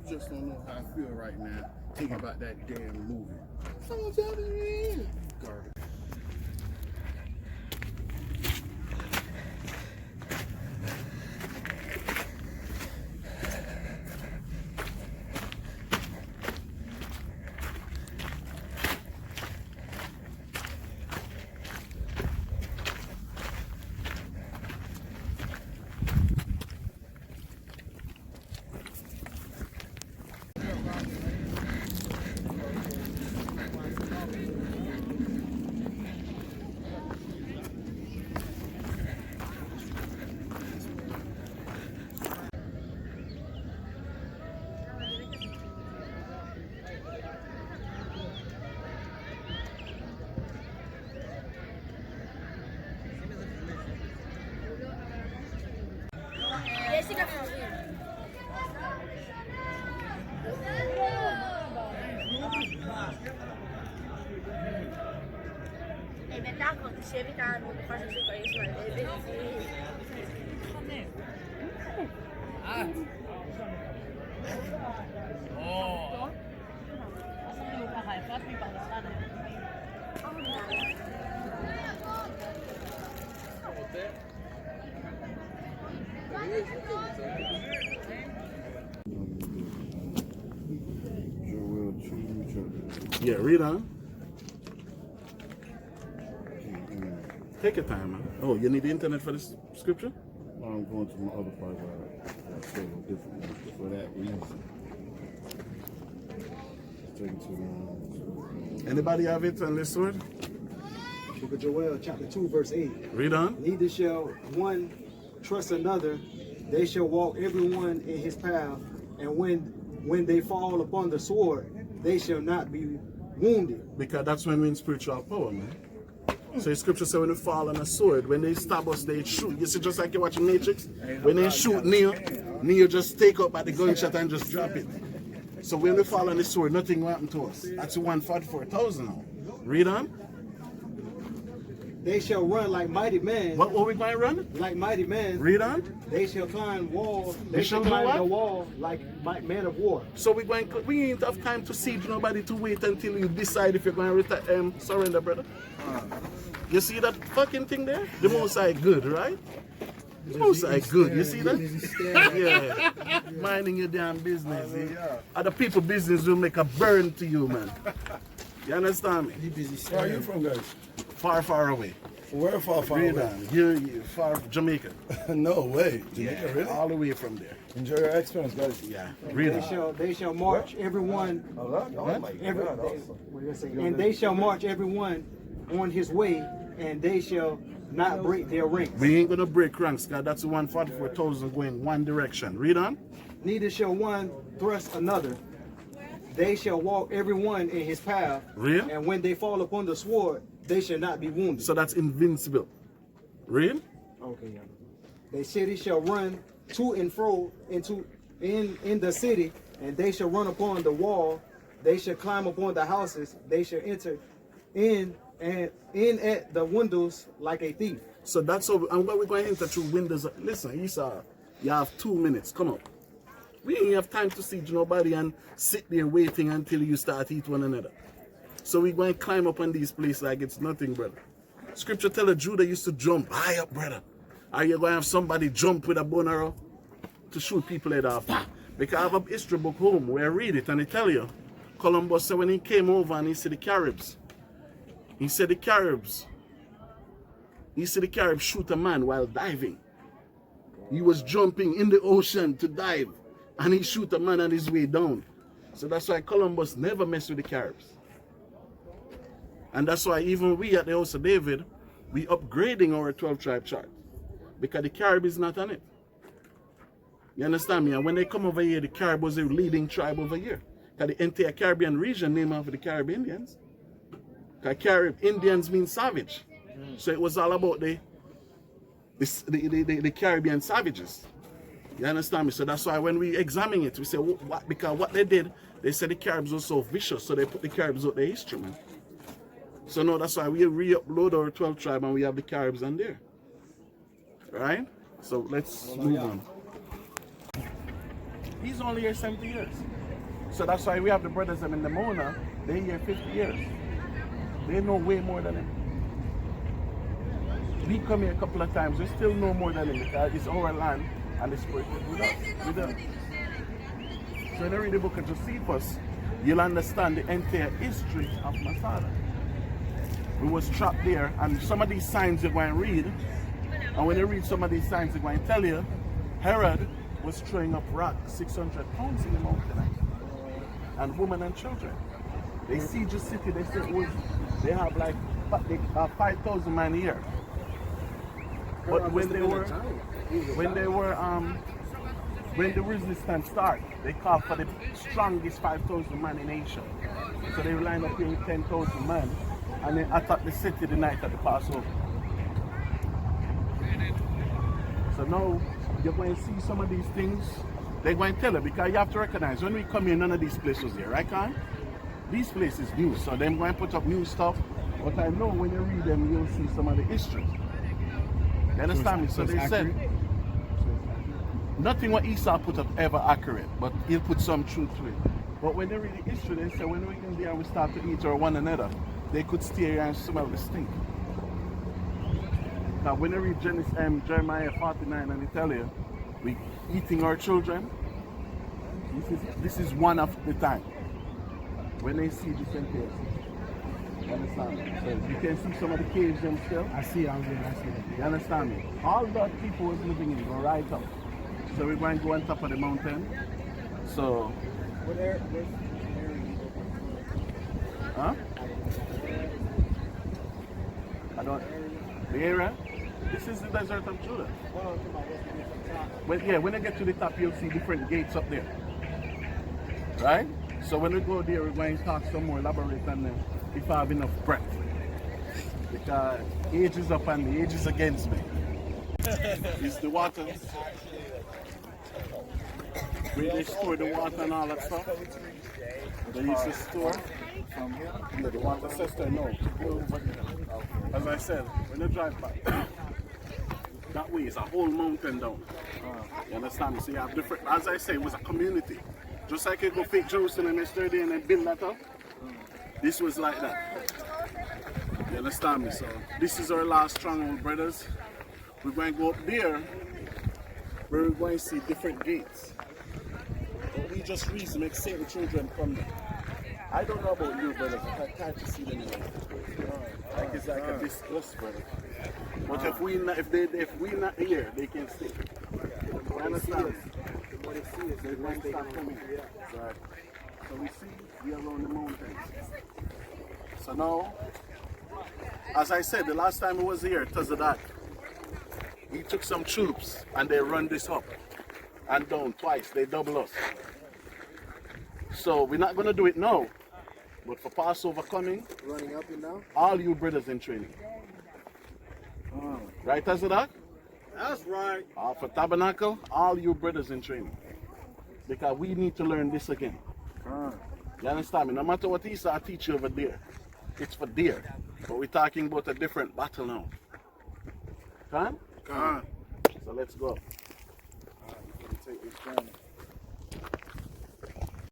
just don't know how I feel right now thinking about that damn movie. Someone's out in here. Garbage. Yeah, read on. Take your time, man. Oh, you need the internet for this scripture? Well, I'm going to my other part where I say it differently for that reason. It's taking too long. Anybody have it on this sword? Book of Joel, chapter 2, verse 8. Read on. Neither shall one trust another, they shall walk everyone in his path, and when they fall upon the sword, they shall not be wounded. Because that's when we're in spiritual power, man. So the scripture says when we fall on a sword, when they stab us, they shoot. You see, just like you're watching Matrix, when they shoot Neo just take up at the gunshot and just drop it. So when we fall on the sword, nothing will happen to us. That's 144,000 now. Read on. They shall run like mighty men. What we going to run? Like mighty men. Read on. They shall climb walls. They shall do climb what? the wall like men of war. So we ain't have time to siege nobody to wait until you decide if you're going to surrender, brother. You see that fucking thing there? The Most High good, right? The Most High good. You see that? Yeah. Minding your damn business. Other people business will make a burn to you, man. You understand me? Where are you from, guys? Far, far away. Where far Read away? on. You far Jamaica. No way. Jamaica, Yeah, really? all the way from there. Enjoy your experience, guys. Yeah. Read on. They shall march everyone. And they shall march everyone on his way, and they shall not break their ranks. We ain't gonna break ranks, God. That's 144,000 going one direction. Read on. Neither shall one thrust another. They shall walk everyone in his path. Read. And when they fall upon the sword, they shall not be wounded. So that's invincible. Read. Okay, yeah. The city shall run to and fro in the city, and they shall run upon the wall. They shall climb upon the houses. They shall enter in at the windows like a thief. So that's how, and what we're going to enter through windows. Listen, Esau, you have 2 minutes. Come on. We ain't have time to siege nobody and sit there waiting until you start eat one another. So we're going to climb up on these places like it's nothing, brother. Scripture tell a Judah used to jump high up, brother. Are you going to have somebody jump with a bow and arrow to shoot people head off? Because I have a history book home where I read it and I tell you, Columbus said when he came over and he said the Caribs, he said the Caribs shoot a man while diving. He was jumping in the ocean to dive and he shoot a man on his way down. So that's why Columbus never messed with the Caribs. And that's why even we at the House of David, we upgrading our 12 tribe chart. Because the Carib is not on it. You understand me? And when they come over here, the Carib was the leading tribe over here. Because the entire Caribbean region named after the Carib Indians. Because Carib Indians mean savage. So it was all about the Caribbean savages. You understand me? So that's why when we examine it, we say, what? Because what they did, they said the Caribs were so vicious, so they put the Caribs out their history, man. So no, that's why we re-upload our 12 tribe and we have the Caribs on there. Right? So let's move on. He's only here 70 years. So that's why we have the brothers them in the Mona. They here 50 years. They know way more than him. We come here a couple of times, we still know more than him because it's our land and the spirit is with us. With them. So when you read the book of Josephus, you'll understand the entire history of Masada. We was trapped there, and some of these signs you're going to read, and when you read some of these signs, they're going to tell you, Herod was throwing up rocks 600 pounds in the mountain, and women and children. They siege the city, they say they have like 5,000 men here. But when the resistance started, they called for the strongest 5,000 men in Asia. So they lined up here with 10,000 men and they attacked the city the night of the Passover. So now you're going to see some of these things. They're going to tell you because you have to recognize when we come here, none of these places here, right, Khan? These places new, so they're going to put up new stuff. But I know when you read them, you'll see some of the history. You understand me? So they said nothing what Esau put up ever accurate, but he'll put some truth to it. But when they read the history, they say when we can there and we start to eat or one another, they could stay here and smell the stink. Now when they read Jeremiah 49 and they tell you we eating our children, this is one of the time when they see different cases. You understand me? So you can see some of the caves them still. I see them. You understand me? All that people was living in go right up. So we're going to go on top of the mountain. So What area? huh? I don't the area? This is the desert of Judah. When you get to the top you'll see different gates up there. Right? So when we go there we're going to talk some more, elaborate on them if I have enough breath. Because age is up and the age is against me. It's the water. Where they store the water and all that stuff. They used to store from here. The water system, no. As I said, when you drive back, that way is a whole mountain down. You understand me? So you have different, as I say, it was a community. Just like you go pick Jerusalem yesterday and then build that up. This was like that. You understand me? So this is our last stronghold, brothers. We're going to go up there where we're going to see different gates. But we just reason make certain children come there. I don't know about you, brothers, but I can't see them anymore. Like it's like a disgust, brother. But if we not here, they can stay. You understand? What they see is they're going to start coming. Right. So we see we are around the mountains. So now, as I said, the last time I was here, Tazadak, he took some troops and they run this up and down twice. They double us. So we're not going to do it now. But for Passover coming, Running up and down? all you brothers in training. Right, Tazadak? That's right. For Tabernacle, all you brothers in training. Because we need to learn this again. You understand me? No matter what Esau teach you over there, it's for there. But we're talking about a different battle now. Come? Come. So let's go. Take this journey.